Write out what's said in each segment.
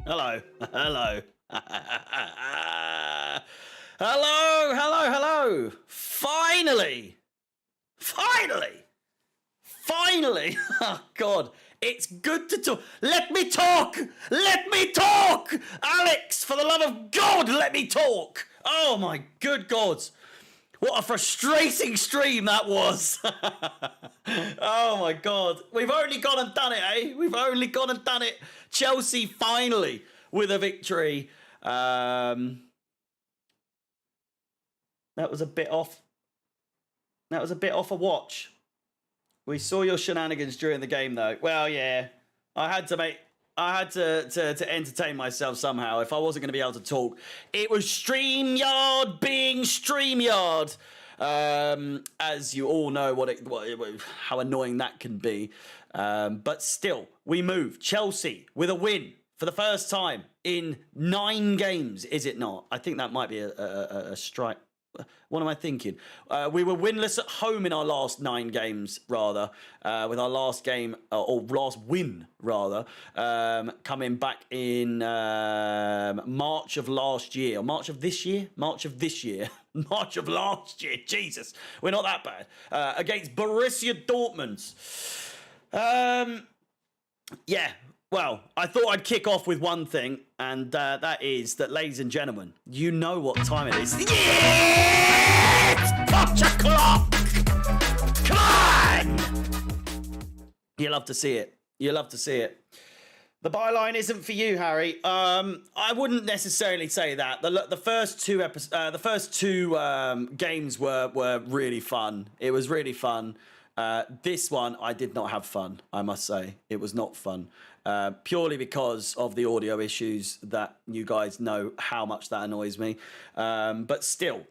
Hello. Hello. Hello. Hello. Hello. Finally. Finally. Finally. Oh, God. It's good to talk. Let me talk. Let me talk. Alex, for the love of God, let me talk. Oh, my good God. What a frustrating stream that was. Oh, my God. We've only gone and done it, eh? We've only gone and done it. Chelsea finally with a victory. That was a bit off. That was a bit off a watch. We saw your shenanigans during the game, though. Well, yeah. I had to entertain myself somehow if I wasn't going to be able to talk. It was StreamYard being StreamYard. As you all know how annoying that can be. But still, we move. Chelsea with a win for the first time in 9 games, is it not? I think that might be a strike. What am I thinking? We were winless at home in our last 9 games, rather, with our last game, or last win, rather, coming back in March of last year. Or March of this year? March of this year. March of last year. Jesus. We're not that bad. Against Borussia Dortmund. Yeah. Well, I thought I'd kick off with one thing, and that is that, ladies and gentlemen, you know what time it is. It's Poch o'clock! Come on! You love to see it. You love to see it. The byline isn't for you, Harry. I wouldn't necessarily say that. The first two games were really fun. It was really fun. This one, I did not have fun, I must say. It was not fun. Purely because of the audio issues that you guys know how much that annoys me. But still,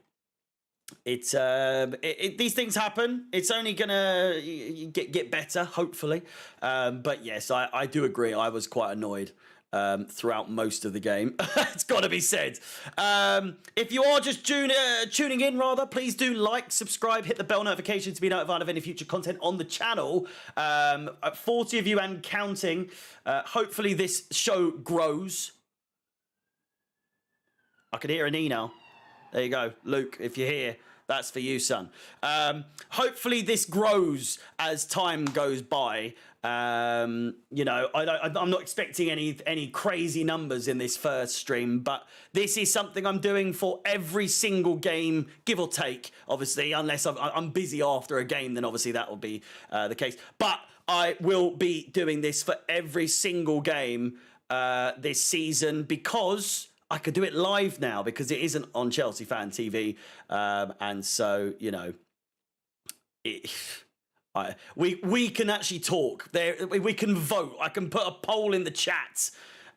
these things happen. It's only going to get better, hopefully. But yes, I do agree. I was quite annoyed throughout most of the game. It's got to be said. If you are just tuning in, rather, please do like, subscribe, hit the bell notification to be notified of any future content on the channel. 40 of you and counting. Hopefully this show grows. I can hear an E now. There you go. Luke, if you're here, that's for you, son. Hopefully this grows as time goes by. I'm not expecting any crazy numbers in this first stream, but this is something I'm doing for every single game, give or take, obviously, unless I'm busy after a game, then obviously that will be the case. But I will be doing this for every single game this season because I could do it live now because it isn't on Chelsea Fan TV. And so, we can actually talk. We can vote. I can put a poll in the chat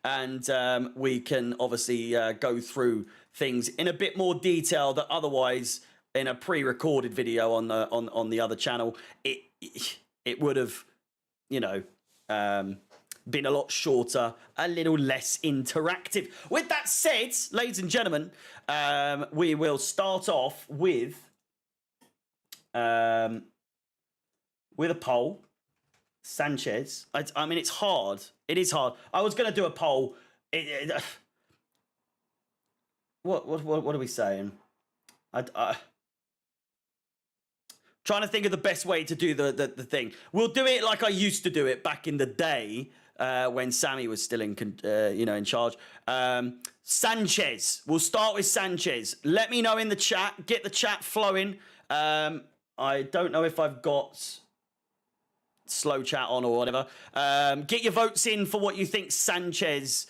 and we can obviously go through things in a bit more detail that otherwise in a pre-recorded video on the other channel, it would have, been a lot shorter, a little less interactive. With that said, ladies and gentlemen, we will start off with a poll. Sanchez. I mean, it's hard. It is hard. I was going to do a poll. What are we saying? Trying to think of the best way to do the thing. We'll do it like I used to do it back in the day. When Sammy was still in charge. Sanchez. We'll start with Sanchez. Let me know in the chat. Get the chat flowing. I don't know if I've got slow chat on or whatever. Get your votes in for what you think Sanchez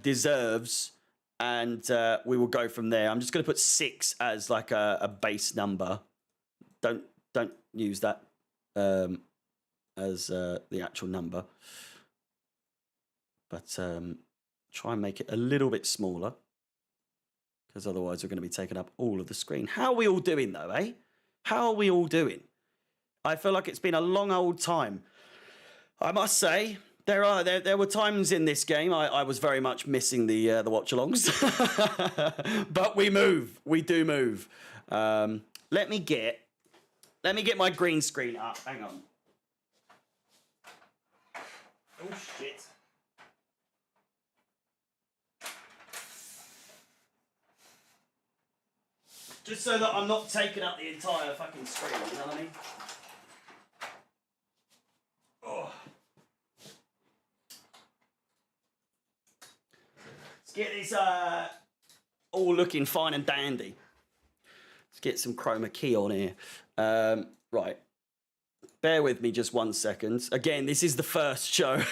deserves. And we will go from there. I'm just going to put 6 as like a base number. Don't use that as the actual number. But try and make it a little bit smaller. Because otherwise we're going to be taking up all of the screen. How are we all doing though, eh? How are we all doing? I feel like it's been a long old time. I must say, there were times in this game I was very much missing the watch-alongs. But we move. We do move. Let me get my green screen up. Hang on. Oh, shit. Just so that I'm not taking up the entire fucking screen, you know what I mean? Oh. Let's get this all looking fine and dandy. Let's get some chroma key on here. Right. Bear with me just 1 second. Again, this is the first show,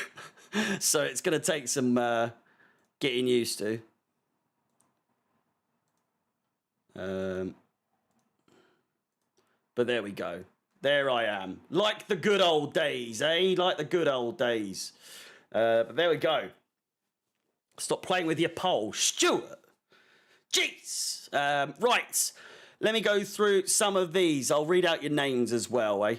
so it's going to take some getting used to. But there we go. There I am. Like the good old days, eh? Like the good old days. But there we go. Stop playing with your poll. Stuart! Jeez! Right. Let me go through some of these. I'll read out your names as well, eh?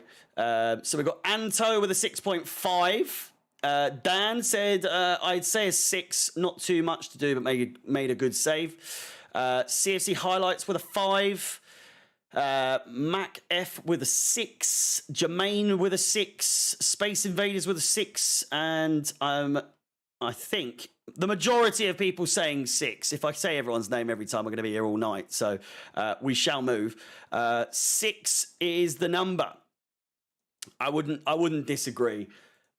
So we've got Anto with a 6.5. Dan said, I'd say a 6. Not too much to do, but made a good save. CFC Highlights with a 5. Mac F with a 6. Jermaine with a 6. Space Invaders with a 6. And I think the majority of people saying 6. If I say everyone's name every time, we're going to be here all night. So we shall move. 6 is the number. I wouldn't disagree.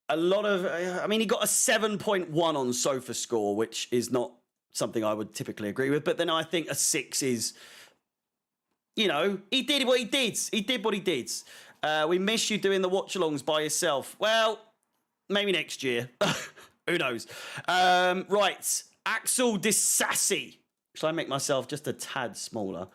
A lot of, I mean, he got a 7.1 on SofaScore, which is not something I would typically agree with. But then I think a 6 is, you know, he did what he did. He did what he did. We miss you doing the watch-alongs by yourself. Well, maybe next year. Who knows? Right. Axel Disassi. Shall I make myself just a tad smaller?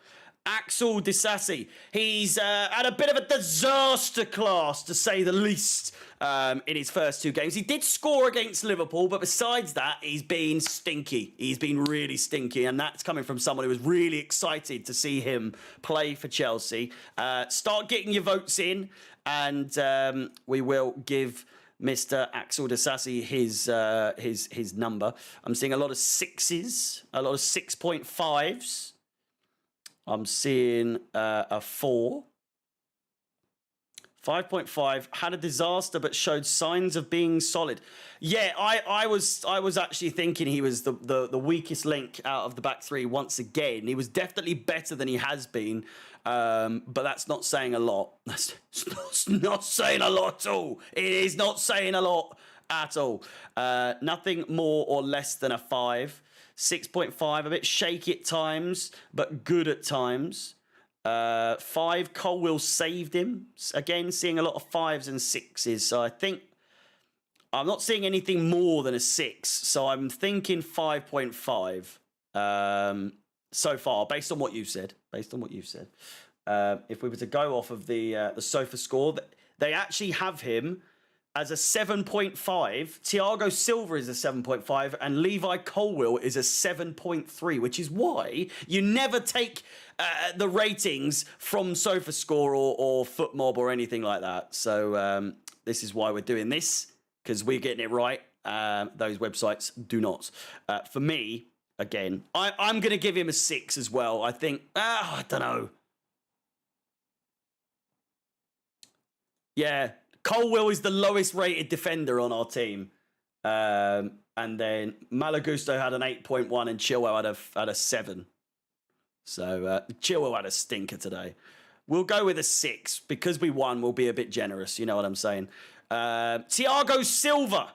Axel Disassi. He's had a bit of a disaster class, to say the least, in his first 2 games. He did score against Liverpool, but besides that, he's been stinky. He's been really stinky, and that's coming from someone who was really excited to see him play for Chelsea. Start getting your votes in, and we will give Mr. Axel Disassi his number. I'm seeing a lot of 6s, a lot of 6.5s. I'm seeing a 4. 5.5, had a disaster but showed signs of being solid. Yeah, I was actually thinking he was the weakest link out of the back 3 once again. He was definitely better than he has been, but that's not saying a lot. That's not saying a lot at all. It is not saying a lot at all. Nothing more or less than a 5. 6.5, a bit shaky at times, but good at times. 5, Chilwell saved him. Again, seeing a lot of 5s and 6s. So I think I'm not seeing anything more than a 6. So I'm thinking 5.5 so far, based on what you've said. If we were to go off of the SofaScore, they actually have him as a 7.5. Thiago Silva is a 7.5, and Levi Colwill is a 7.3, which is why you never take the ratings from SofaScore or FootMob or anything like that. So this is why we're doing this, because we're getting it right. Those websites do not. For me, again, I'm going to give him a 6 as well. I think, I don't know. Yeah. Colwill is the lowest rated defender on our team. And then Malo Gusto had an 8.1 and Chilwell had a 7. So Chilwell had a stinker today. We'll go with a 6. Because we won, we'll be a bit generous. You know what I'm saying? Thiago Silva.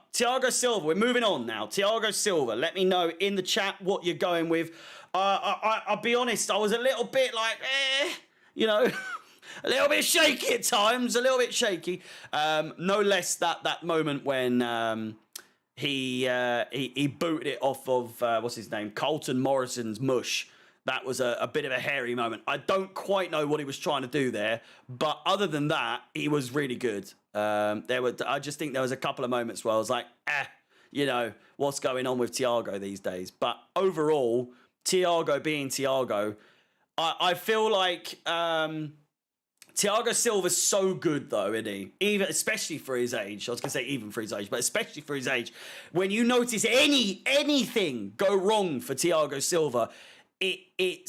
We're moving on now. Thiago Silva. Let me know in the chat what you're going with. I'll be honest, I was a little bit like, you know... A little bit shaky at times, No less that moment when he booted it off of, what's his name, Colton Morrison's mush. That was a bit of a hairy moment. I don't quite know what he was trying to do there, but other than that, he was really good. I just think there was a couple of moments where I was like, you know, what's going on with Thiago these days? But overall, Thiago being Thiago, I feel like... Thiago Silva's so good, though, isn't he? Especially for his age. I was going to say even for his age, but especially for his age. When you notice anything go wrong for Thiago Silva, it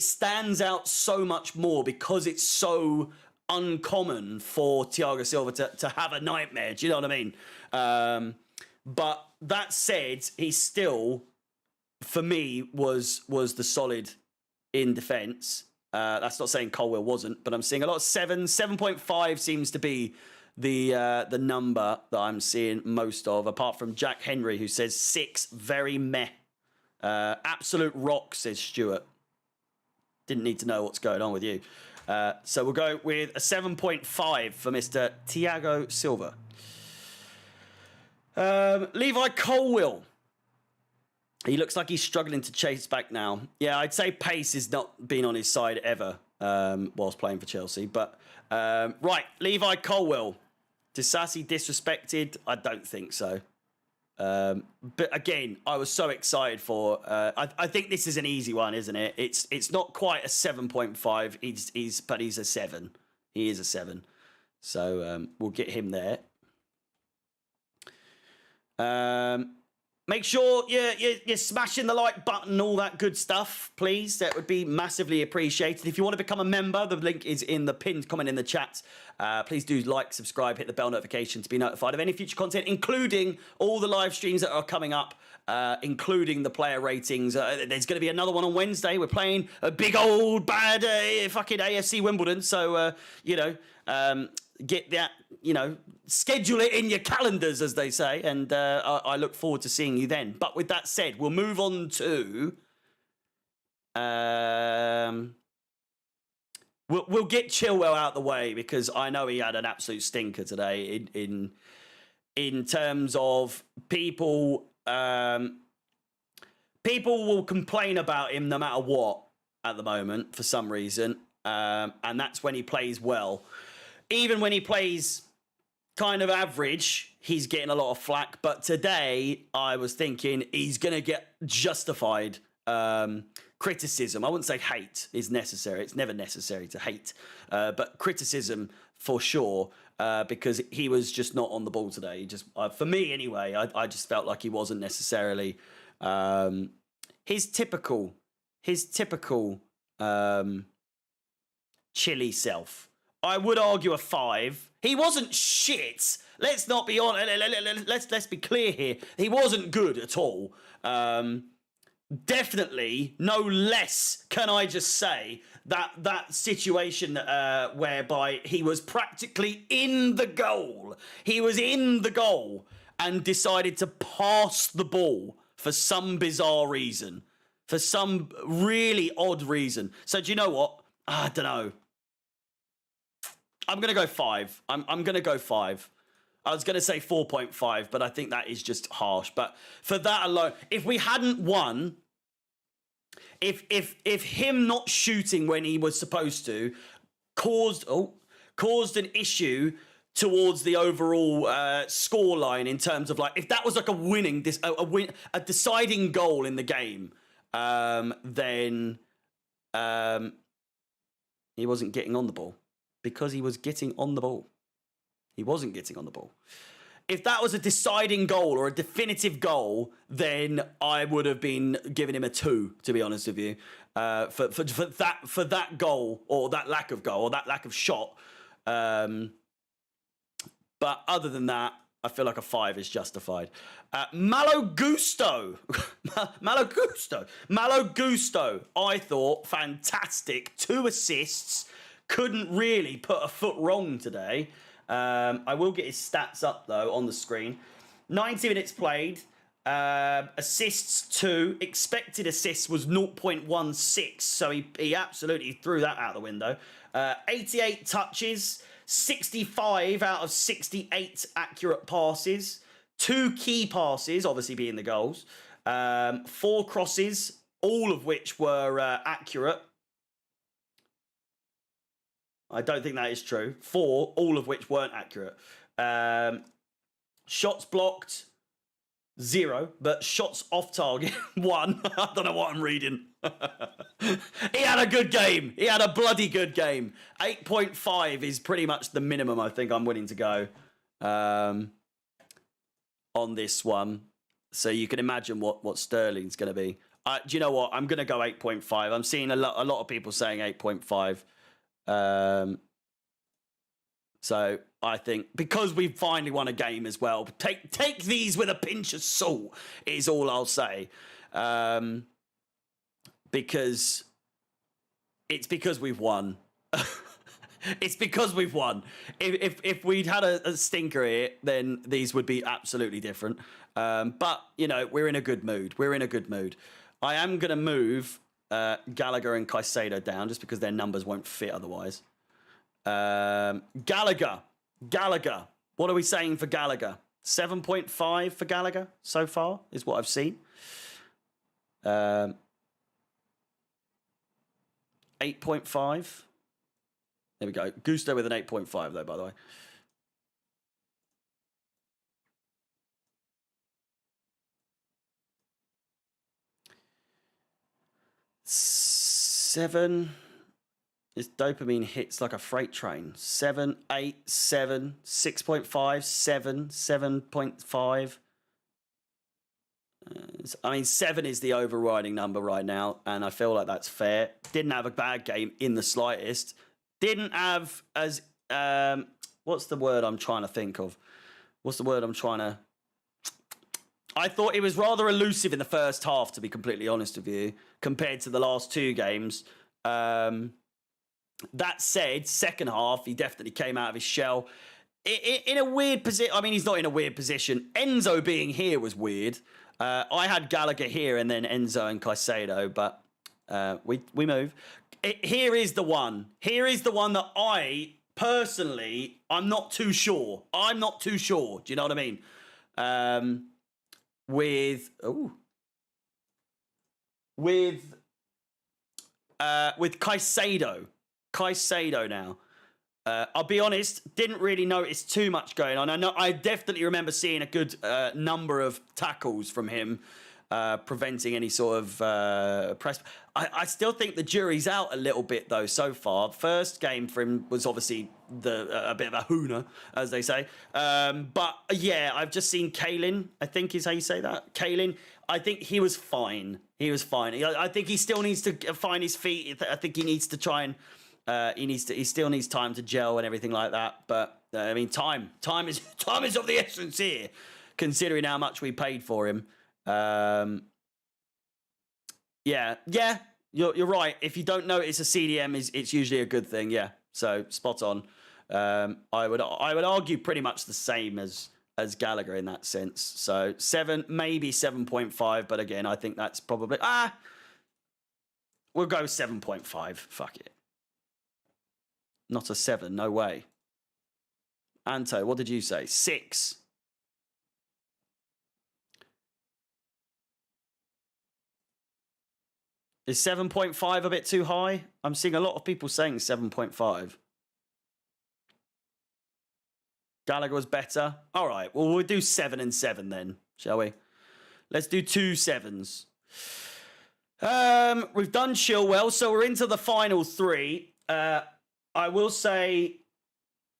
stands out so much more because it's so uncommon for Thiago Silva to have a nightmare. Do you know what I mean? But that said, he still, for me, was the solid in defence. That's not saying Colwell wasn't, but I'm seeing a lot of 7.5 seems to be the number that I'm seeing most of, apart from Jack Henry, who says 6, very meh. Absolute rock, says Stuart. Didn't need to know what's going on with you. So we'll go with a 7.5 for Mr. Thiago Silva. Levi Colwill. He looks like he's struggling to chase back now. Yeah, I'd say pace has not been on his side ever whilst playing for Chelsea. But, right, Levi Colwill. Disasi disrespected? I don't think so. But again, I was so excited for. I think this is an easy one, isn't it? It's not quite a 7.5. But he's a 7. He is a 7. So we'll get him there. Make sure you're smashing the like button, all that good stuff, please. That would be massively appreciated. If you want to become a member, the link is in the pinned comment in the chat. Please do like, subscribe, hit the bell notification to be notified of any future content, including all the live streams that are coming up, including the player ratings. There's going to be another one on Wednesday. We're playing a big old bad fucking AFC Wimbledon. So, get that, schedule it in your calendars, as they say, and I look forward to seeing you then. But with that said, we'll move on to we'll get Chilwell out the way, because I know he had an absolute stinker today in terms of people will complain about him no matter what at the moment for some reason, and that's when he plays well. Even when he plays kind of average, he's getting a lot of flack. But today, I was thinking he's going to get justified criticism. I wouldn't say hate is necessary. It's never necessary to hate. But criticism for sure, because he was just not on the ball today. He just, for me anyway, I just felt like he wasn't necessarily his typical chilly self. I would argue a 5. He wasn't shit. Let's not be on. Let's be clear here. He wasn't good at all. Definitely, no less can I just say that situation whereby he was practically in the goal. He was in the goal and decided to pass the ball for some bizarre reason, for some really odd reason. So do you know what? I don't know. I'm going to go 5. I'm going to go 5. I was going to say 4.5, but I think that is just harsh. But for that alone, if we hadn't won, if him not shooting when he was supposed to caused an issue towards the overall scoreline, in terms of, like, if that was like a deciding goal in the game, then he wasn't getting on the ball. Because he was getting on the ball. He wasn't getting on the ball. If that was a deciding goal or a definitive goal, then I would have been giving him a 2, to be honest with you, for that goal, or that lack of goal, or that lack of shot. But other than that, I feel like a 5 is justified. Malo Gusto. Malo Gusto, I thought, fantastic. 2 assists. Couldn't really put a foot wrong today. I will get his stats up, though, on the screen. 90 minutes played. Assists 2. Expected assists was 0.16. So he absolutely threw that out the window. 88 touches. 65 out of 68 accurate passes. 2 key passes, obviously being the goals. 4 crosses, all of which were accurate. I don't think that is true. 4, all of which weren't accurate. Shots blocked, 0. But shots off target, 1. I don't know what I'm reading. He had a good game. He had a bloody good game. 8.5 is pretty much the minimum I think I'm willing to go on this one. So you can imagine what Sterling's going to be. Do you know what? I'm going to go 8.5. I'm seeing a lot of people saying 8.5. So I think because we've finally won a game as well, take these with a pinch of salt is all I'll say. Because it's because we've won. It's because we've won. If we'd had a stinker here, then these would be absolutely different. But, you know, we're in a good mood. We're in a good mood. I am going to move Gallagher and Caicedo down just because their numbers won't fit otherwise. Gallagher. What are we saying for Gallagher? 7.5 for Gallagher so far is what I've seen. 8.5. There we go. Gusto with an 8.5 though, by the way. Seven. This dopamine hits like a freight train. 7, 8, 7, 6.5, 7, 7.5. I mean, 7 is the overriding number right now, and I feel like that's fair. Didn't have a bad game in the slightest. Didn't have as... what's the word I'm trying to think of? I thought it was rather elusive in the first half, to be completely honest with you, compared to the last two games. That said, second half, he definitely came out of his shell. In a weird position... I mean, he's not in a weird position. Enzo being here was weird. I had Gallagher here and then Enzo and Caicedo, but we move. Here is the one. Here is the one that I, personally, I'm not too sure. Do you know what I mean? With Caicedo. Caicedo now. I'll be honest, didn't really notice too much going on. I definitely remember seeing a good number of tackles from him, preventing any sort of press. I still think the jury's out a little bit, though, so far. First game for him was obviously a bit of a hooner, as they say. But, yeah, I've just seen Kalin, I think is how you say that. Kalin, I think he was fine. I think he still needs to find his feet. I think he needs to try and... he still needs time to gel and everything like that. But I mean, time is of the essence here, considering how much we paid for him. Yeah, you're right. If you don't know it's a CDM, it's usually a good thing. Yeah, so spot on. I would argue pretty much the same as Gallagher in that sense. So 7, maybe 7.5, but again, I think that's probably we'll go 7.5. Fuck it. Not a 7, no way. Anto, what did you say? 6. Is 7.5 a bit too high? I'm seeing a lot of people saying 7.5. Gallagher was better. All right, well, we'll do 7 and 7 then, shall we? Let's do 2 7s. We've done Chilwell, so we're into the final 3. I will say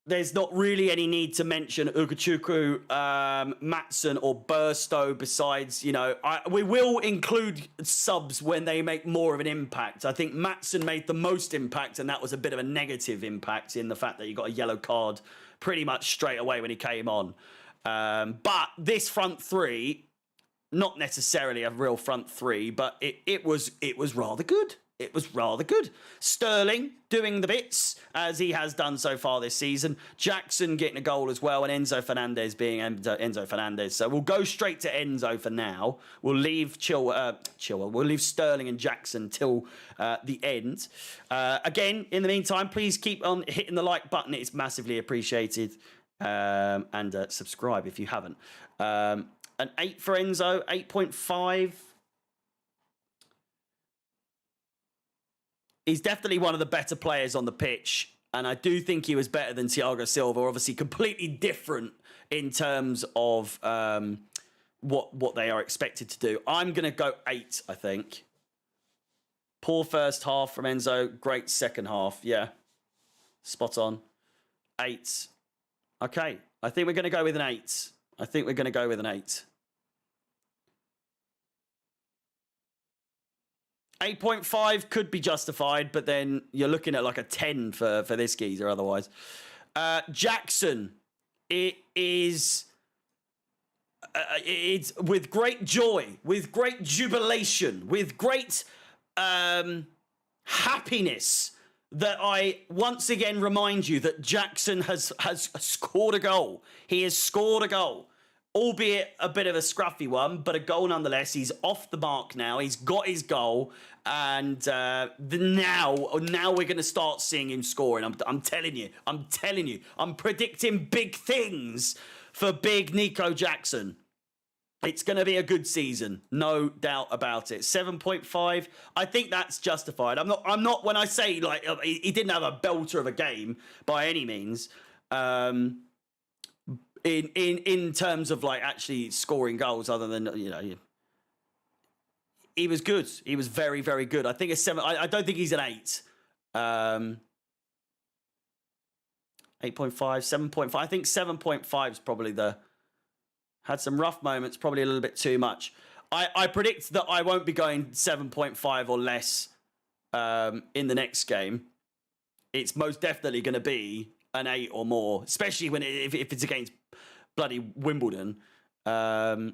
there's not really any need to mention Ugochukwu, Maatsen or Burstow besides, you know, we will include subs when they make more of an impact. I think Maatsen made the most impact, and that was a bit of a negative impact in the fact that he got a yellow card pretty much straight away when he came on. But this front 3, not necessarily a real front 3, but it was rather good. It was rather good. Sterling doing the bits, as he has done so far this season. Jackson getting a goal as well, and Enzo Fernandez being Enzo Fernandez. So we'll go straight to Enzo for now. We'll leave Chilwell. We'll leave Sterling and Jackson till the end. Again, in the meantime, please keep on hitting the like button. It's massively appreciated. And subscribe if you haven't. An 8 for Enzo, 8.5. He's definitely one of the better players on the pitch, and I do think he was better than Thiago Silva. Obviously, completely different in terms of what they are expected to do. I'm going to go 8, I think. Poor first half from Enzo. Great second half. Yeah. Spot on. 8. Okay. I think we're going to go with an 8. 8.5 could be justified, but then you're looking at like a 10 for this geezer otherwise. Jackson, it's with great joy, with great jubilation, with great happiness that I once again remind you that Jackson has scored a goal. He has scored a goal, albeit a bit of a scruffy one, but a goal nonetheless. He's off the mark now. He's got his goal, and now we're going to start seeing him scoring. I'm telling you. I'm predicting big things for big Nico Jackson. It's going to be a good season, no doubt about it. 7.5, I think that's justified. I'm not. When I say like he didn't have a belter of a game by any means, in terms of like actually scoring goals, other than he was good. He was very, very good. I think a 7. I don't think he's an 8. 8.5, 7.5. I think 7.5 is probably the. Had some rough moments, probably a little bit too much. I predict that I won't be going 7.5 or less in the next game. It's most definitely going to be an 8 or more, especially if it's against bloody Wimbledon. But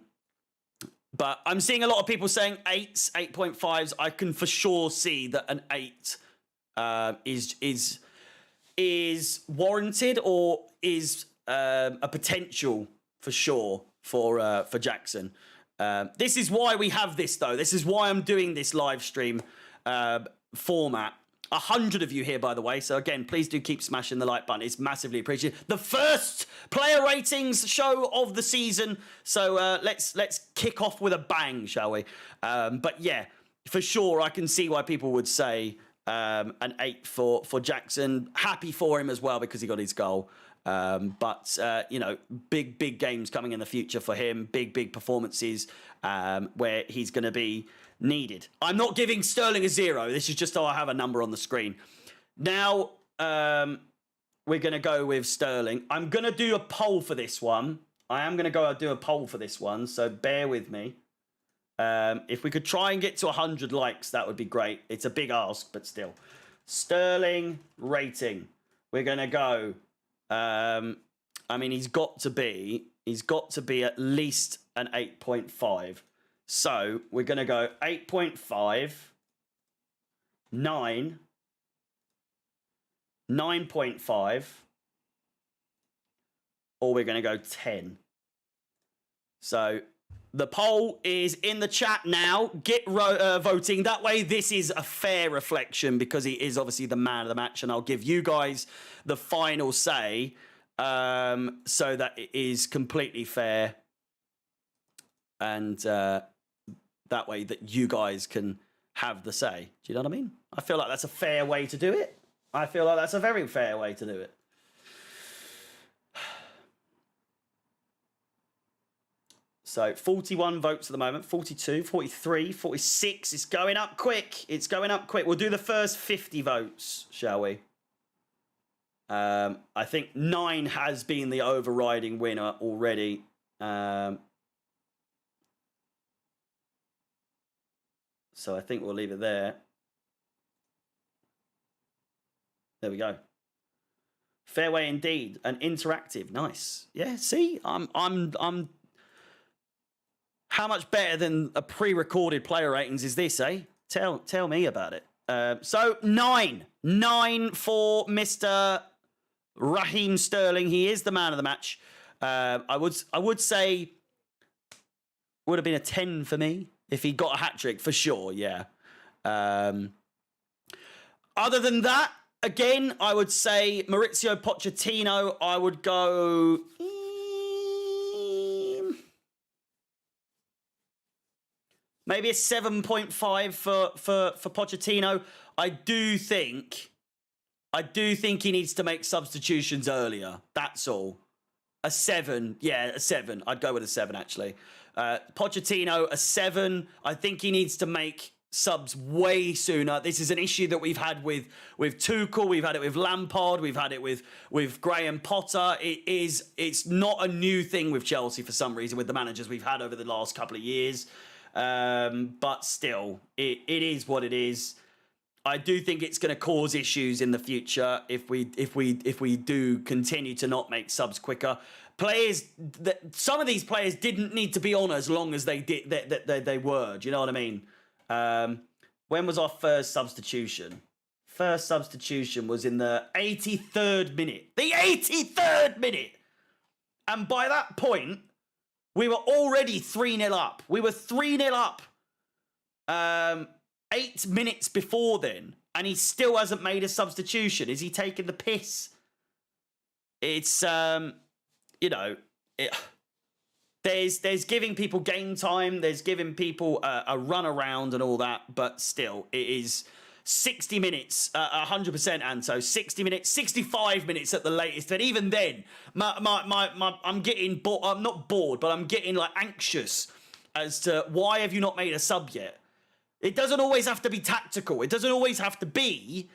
I'm seeing a lot of people saying 8s, 8.5s. I can for sure see that an 8 is warranted or is a potential for sure for Jackson. This is why we have this, though. This is why I'm doing this live stream format. 100 of you here, by the way. So again, please do keep smashing the like button. It's massively appreciated. The first player ratings show of the season. So let's kick off with a bang, shall we? But yeah, for sure, I can see why people would say an 8 for Jackson. Happy for him as well because he got his goal. But big games coming in the future for him. Big performances where he's going to be needed. I'm not giving Sterling a 0. This is just how I have a number on the screen. Now, we're going to go with Sterling. I'm going to do a poll for this one. So bear with me. If we could try and get to 100 likes, that would be great. It's a big ask, but still. Sterling rating. We're going to go... he's got to be at least an 8.5. So we're going to go 8.5, 9, 9.5, or we're going to go 10. So the poll is in the chat now. Get voting. That way this is a fair reflection because he is obviously the man of the match, and I'll give you guys the final say so that it is completely fair, and that way that you guys can have the say. Do you know what I mean? I feel like that's a fair way to do it. I feel like that's a very fair way to do it. So 41 votes at the moment, 42, 43, 46. It's going up quick. We'll do the first 50 votes, shall we? I think 9 has been the overriding winner already. So I think we'll leave it there. There we go. Fairway indeed, and interactive. Nice. Yeah, see? I'm how much better than a pre-recorded player ratings is this, eh? Tell me about it. So 9 for Mr. Raheem Sterling. He is the man of the match. I would say would have been a 10 for me if he got a hat-trick, for sure, yeah. Other than that, again, I would say Mauricio Pochettino, I would go... maybe a 7.5 for Pochettino. I do think he needs to make substitutions earlier. That's all. A 7. Yeah, a 7. I'd go with a 7, actually. Pochettino, a 7. I think he needs to make subs way sooner. This is an issue that we've had with Tuchel. We've had it with Lampard. We've had it with Graham Potter. It's not a new thing with Chelsea for some reason with the managers we've had over the last couple of years. But still, it is what it is. I do think it's going to cause issues in the future if we do continue to not make subs quicker. Some of these players didn't need to be on as long as they did. They were. Do you know what I mean? When was our first substitution? First substitution was in the 83rd minute. The 83rd minute! And by that point, we were already 3-0 up. We were 3-0 up 8 minutes before then, and he still hasn't made a substitution. Is he taking the piss? It's, you know, there's giving people game time, there's giving people a run around and all that, but still, it is 60 minutes, 100% Anto, 60 minutes, 65 minutes at the latest. And even then, I'm getting bored. I'm not bored, but I'm getting like anxious as to why have you not made a sub yet? It doesn't always have to be tactical. It doesn't always have to be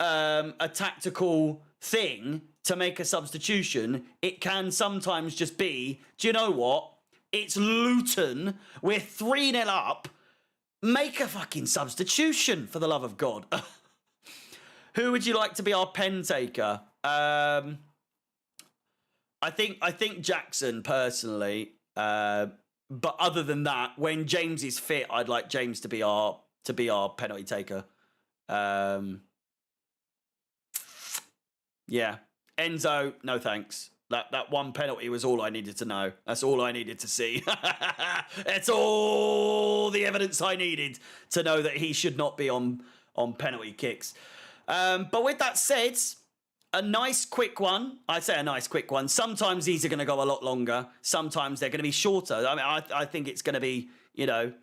a tactical thing to make a substitution. It can sometimes just be, do you know what? It's Luton. We're 3-0 up. Make a fucking substitution, for the love of God. Who would you like to be our pen taker? I think Jackson, personally. But other than that, when James is fit, I'd like James to be our penalty taker. Yeah. Enzo, no thanks. That one penalty was all I needed to know. That's all I needed to see. That's all the evidence I needed to know that he should not be on penalty kicks. But with that said, a nice quick one. I say a nice quick one. Sometimes these are going to go a lot longer. Sometimes they're going to be shorter. I mean, I think it's going to be, you know,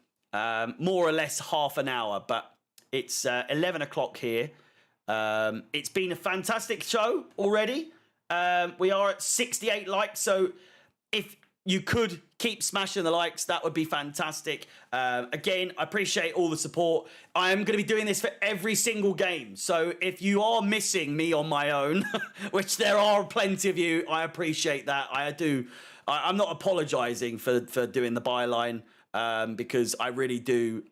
more or less half an hour. But it's 11 o'clock here. It's been a fantastic show already. We are at 68 likes, so if you could keep smashing the likes, that would be fantastic. Again, I appreciate all the support. I am going to be doing this for every single game, so if you are missing me on my own, which there are plenty of you, I appreciate that. I'm not apologising for doing the byline, because I really do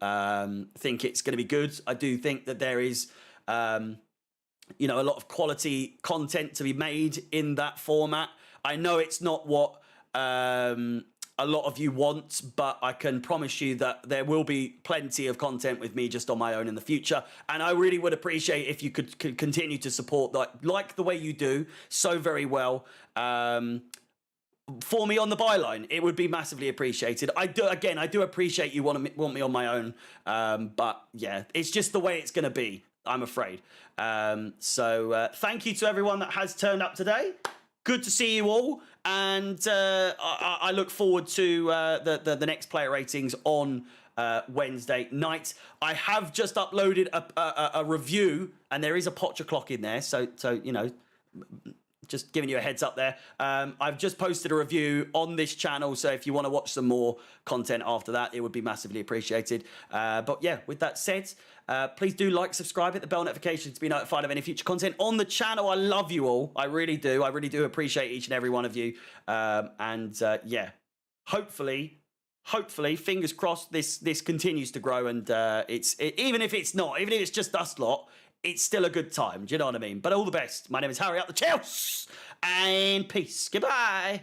think it's going to be good. I do think that there is... you know, a lot of quality content to be made in that format. I know it's not what a lot of you want, but I can promise you that there will be plenty of content with me just on my own in the future. And I really would appreciate if you could continue to support like the way you do so very well for me on the byline. It would be massively appreciated. I do appreciate you want me on my own, but yeah, it's just the way it's going to be, I'm afraid. So thank you to everyone that has turned up today. Good to see you all, and I look forward to the next player ratings on Wednesday night. I have just uploaded a review, and there is a Potcher clock in there, so you know, just giving you a heads up there. I've just posted a review on this channel, so if you want to watch some more content after that, it would be massively appreciated. But yeah, with that said, please do like, subscribe, hit the bell notification to be notified of any future content on the channel. I love you all. I really do. I really do appreciate each and every one of you. Yeah, hopefully, fingers crossed, this continues to grow, and even if it's not, even if it's just us lot, it's still a good time. Do you know what I mean? But all the best. My name is Harry, up the Chelsea, and peace. Goodbye.